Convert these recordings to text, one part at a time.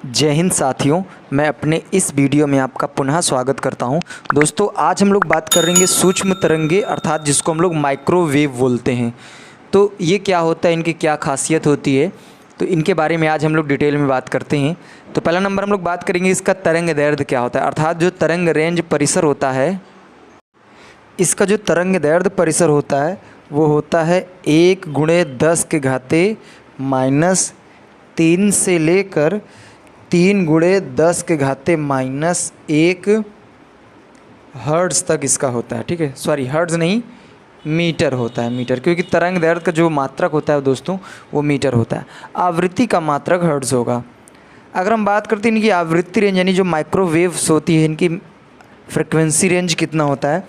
जय हिंद साथियों, मैं अपने इस वीडियो में आपका पुनः स्वागत करता हूं। दोस्तों, आज हम लोग बात करेंगे सूक्ष्म तरंगे अर्थात जिसको हम लोग माइक्रोवेव बोलते हैं। तो ये क्या होता है, इनकी क्या खासियत होती है, तो इनके बारे में आज हम लोग डिटेल में बात करते हैं। तो पहला नंबर हम लोग बात करेंगे इसका तरंग दैर्ध्य क्या होता है, अर्थात जो तरंग रेंज परिसर होता है, इसका जो तरंग दैर्ध्य परिसर होता है वो होता है 1×10⁻³ से लेकर 3×10⁻⁻1 हर्ट्ज़ तक इसका होता है। ठीक है, सॉरी हर्ट्ज़ नहीं, मीटर होता है, मीटर, क्योंकि तरंग दैर्ध्य का जो मात्रक होता है दोस्तों वो मीटर होता है। आवृत्ति का मात्रक हर्ट्ज़ होगा। अगर हम बात करते हैं इनकी आवृत्ति रेंज यानी जो माइक्रोवेव्स होती है इनकी फ्रिक्वेंसी रेंज कितना होता है,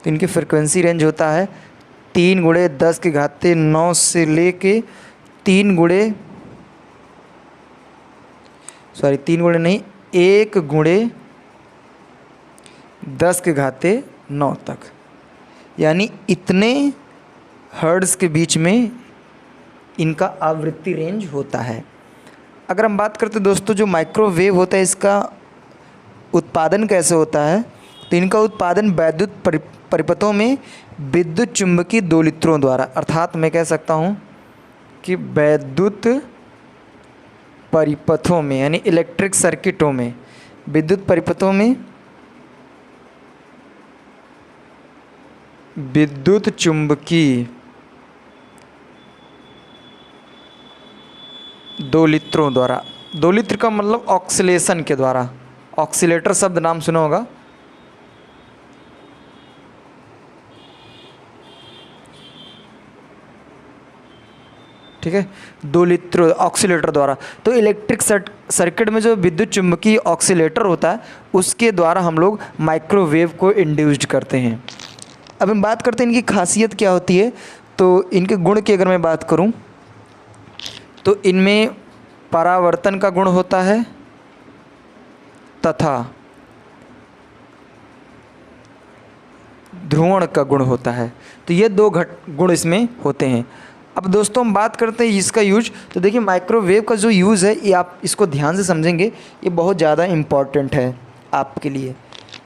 तो इनकी फ्रिक्वेंसी रेंज होता है 3×10⁹ से लेके 1×10⁹ तक, यानी इतने हर्ट्ज़ के बीच में इनका आवृत्ति रेंज होता है। अगर हम बात करते दोस्तों जो माइक्रोवेव होता है इसका उत्पादन कैसे होता है, तो इनका उत्पादन वैद्युत परिपथों में विद्युत चुम्बकीय दोलित्रों द्वारा, अर्थात मैं कह सकता हूँ कि वैद्युत परिपथों में यानी इलेक्ट्रिक सर्किटों में, विद्युत परिपथों में विद्युत चुम्बकीय दोलित्रों द्वारा, दोलित्र का मतलब ऑक्सीलेशन के द्वारा, ऑक्सीलेटर शब्द नाम सुना होगा। ठीक है, दोलित्र ऑक्सीलेटर द्वारा। तो इलेक्ट्रिक सर्किट में जो विद्युत चुम्बकीय ऑक्सीलेटर होता है उसके द्वारा हम लोग माइक्रोवेव को इंड्यूस्ड करते हैं। अब हम बात करते हैं इनकी खासियत क्या होती है। तो इनके गुण की अगर मैं बात करूं तो इनमें परावर्तन का गुण होता है तथा ध्रुवण का गुण होता है। तो ये दो गुण इसमें होते हैं। अब दोस्तों हम बात करते हैं इसका यूज। तो देखिए माइक्रोवेव का जो यूज़ है ये आप इसको ध्यान से समझेंगे, ये बहुत ज़्यादा इम्पॉर्टेंट है आपके लिए।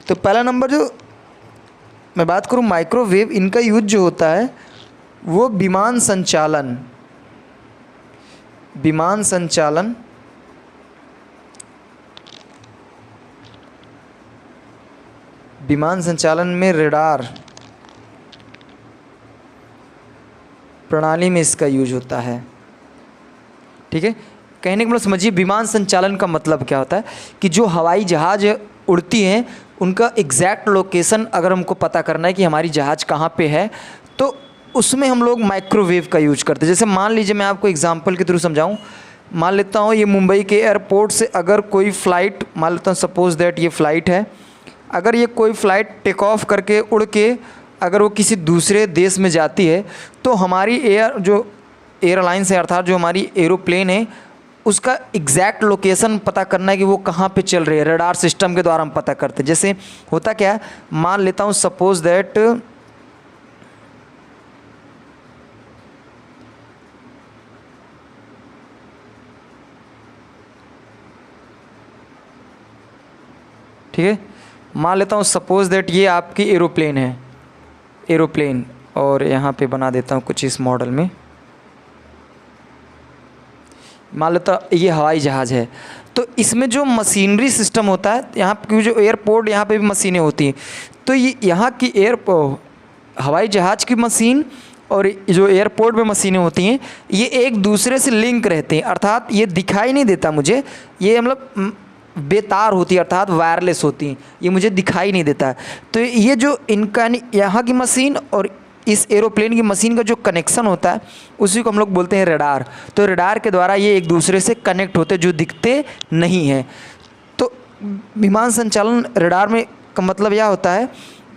तो पहला नंबर जो मैं बात करूं माइक्रोवेव, इनका यूज जो होता है वो विमान संचालन में रडार प्रणाली में इसका यूज होता है। ठीक है, कहने का मतलब समझिए विमान संचालन का मतलब क्या होता है कि जो हवाई जहाज़ उड़ती हैं उनका एग्जैक्ट लोकेशन अगर हमको पता करना है कि हमारी जहाज़ कहाँ पे है, तो उसमें हम लोग माइक्रोवेव का यूज करते हैं। जैसे मान लीजिए मैं आपको एग्जांपल के थ्रू समझाऊं, मान लेता हूँ ये मुंबई के एयरपोर्ट से अगर कोई फ़्लाइट, मान लेता हूँ सपोज़ दैट ये फ़्लाइट है, अगर ये कोई फ़्लाइट टेक ऑफ करके उड़ के अगर वो किसी दूसरे देश में जाती है तो हमारी एयरलाइंस है अर्थात जो हमारी एरोप्लेन है उसका एग्जैक्ट लोकेशन पता करना है कि वो कहाँ पे चल रही है, रडार सिस्टम के द्वारा हम पता करते हैं। जैसे होता क्या है, मान लेता हूँ सपोज़ दैट ठीक है, मान लेता हूँ सपोज़ दैट ये आपकी एरोप्लेन है, एरोप्लेन, और यहाँ पे बना देता हूँ कुछ इस मॉडल में, मान लेता ये हवाई जहाज़ है। तो इसमें जो मशीनरी सिस्टम होता है, यहाँ की जो एयरपोर्ट, यहाँ पे भी मशीनें होती हैं, तो ये यहाँ की हवाई जहाज़ की मशीन और जो एयरपोर्ट में मशीनें होती हैं ये एक दूसरे से लिंक रहते हैं, अर्थात ये दिखाई नहीं देता मुझे, ये मतलब बेतार होती है अर्थात वायरलेस होती हैं, ये मुझे दिखाई नहीं देता है। तो ये जो इनका यहाँ की मशीन और इस एरोप्लेन की मशीन का जो कनेक्शन होता है उसी को हम लोग बोलते हैं रडार। तो रडार के द्वारा ये एक दूसरे से कनेक्ट होते जो दिखते नहीं हैं। तो विमान संचालन रडार में का मतलब यह होता है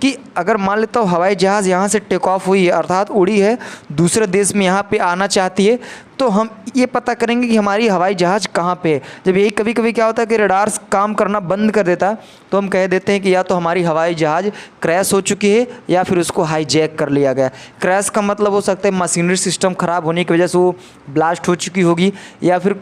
कि अगर मान लेता हूँ हवाई जहाज़ यहाँ से टेक ऑफ हुई है अर्थात उड़ी है, दूसरे देश में यहाँ पे आना चाहती है, तो हम ये पता करेंगे कि हमारी हवाई जहाज़ कहाँ पे है। जब यही कभी कभी क्या होता है कि रडार काम करना बंद कर देता है तो हम कह देते हैं कि या तो हमारी हवाई जहाज़ क्रैश हो चुकी है या फिर उसको हाईजैक कर लिया गया। क्रैश का मतलब हो सकता है मशीनरी सिस्टम ख़राब होने की वजह से वो ब्लास्ट हो चुकी होगी, या फिर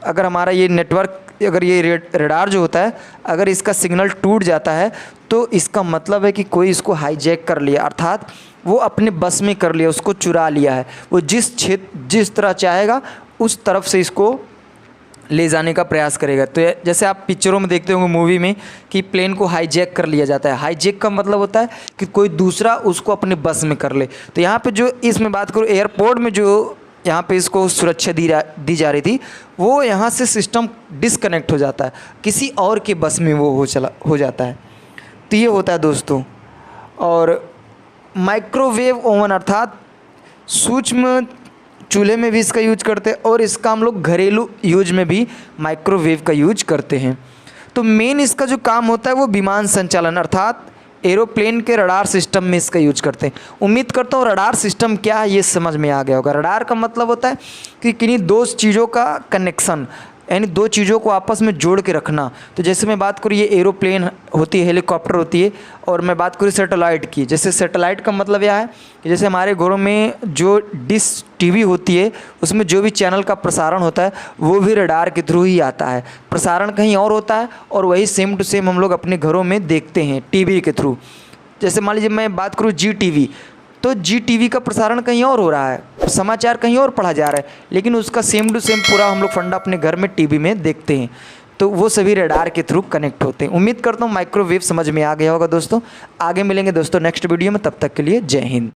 अगर हमारा ये नेटवर्क, अगर ये रडार जो होता है, अगर इसका सिग्नल टूट जाता है तो इसका मतलब है कि कोई इसको हाईजैक कर लिया, अर्थात वो अपने बस में कर लिया, उसको चुरा लिया है। वो जिस तरह चाहेगा उस तरफ से इसको ले जाने का प्रयास करेगा। तो जैसे आप पिक्चरों में देखते होंगे, मूवी में, कि प्लेन को हाईजैक कर लिया जाता है। हाईजैक का मतलब होता है कि कोई दूसरा उसको अपने बस में कर ले। तो यहाँ पे जो इसमें बात करूँ, एयरपोर्ट में जो यहाँ पे इसको सुरक्षा दी जा रही थी, वो यहाँ से सिस्टम डिसकनेक्ट हो जाता है, किसी और के बस में वो हो जाता है। तो ये होता है दोस्तों। और माइक्रोवेव ओवन अर्थात सूक्ष्म चूल्हे में भी इसका यूज करते हैं, और इसका हम लोग घरेलू यूज में भी माइक्रोवेव का यूज करते हैं। तो मेन इसका जो काम होता है वो विमान संचालन अर्थात एरोप्लेन के रडार सिस्टम में इसका यूज करते हैं। उम्मीद करता हूँ रडार सिस्टम क्या है ये समझ में आ गया होगा। रडार का मतलब होता है कि किन्हीं दो चीज़ों का कनेक्शन, यानी दो चीज़ों को आपस में जोड़ के रखना। तो जैसे मैं बात करूँ, ये एरोप्लेन होती है, हेलीकॉप्टर होती है, और मैं बात करूँ सैटेलाइट की। जैसे सैटेलाइट का मतलब यह है कि जैसे हमारे घरों में जो डिश टीवी होती है, उसमें जो भी चैनल का प्रसारण होता है वो भी रडार के थ्रू ही आता है। प्रसारण कहीं और होता है और वही सेम टू सेम हम लोग अपने घरों में देखते हैं टीवी के थ्रू। जैसे मान लीजिए मैं बात करूँ जी टीवी, तो जी टीवी का प्रसारण कहीं और हो रहा है, समाचार कहीं और पढ़ा जा रहा है, लेकिन उसका सेम टू सेम पूरा हम लोग फंडा अपने घर में टीवी में देखते हैं। तो वो सभी रडार के थ्रू कनेक्ट होते हैं। उम्मीद करता हूँ माइक्रोवेव समझ में आ गया होगा दोस्तों। आगे मिलेंगे दोस्तों नेक्स्ट वीडियो में, तब तक के लिए जय हिंद।